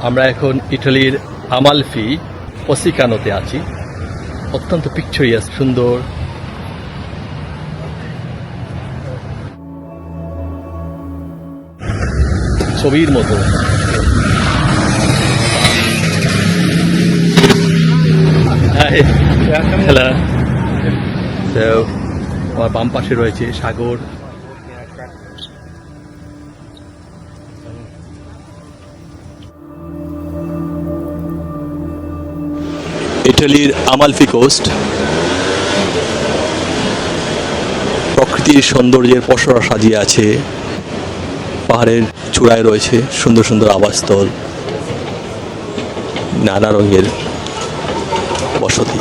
আমরা এখন ইটালির আমালফি পসিকানোতে আছি। অত্যন্ত পিকচারিয়াস, সুন্দর। ছবির মতো। হ্যালো। তো আমার বাম পাশে রয়েছে সাগর। ইটালির আমালফি কোস্ট প্রকৃতির সৌন্দর্যের পসরা সাজিয়ে আছে। পাহাড়ের চূড়ায় রয়েছে সুন্দর সুন্দর আবাসস্থল, নানা রঙের বসতি।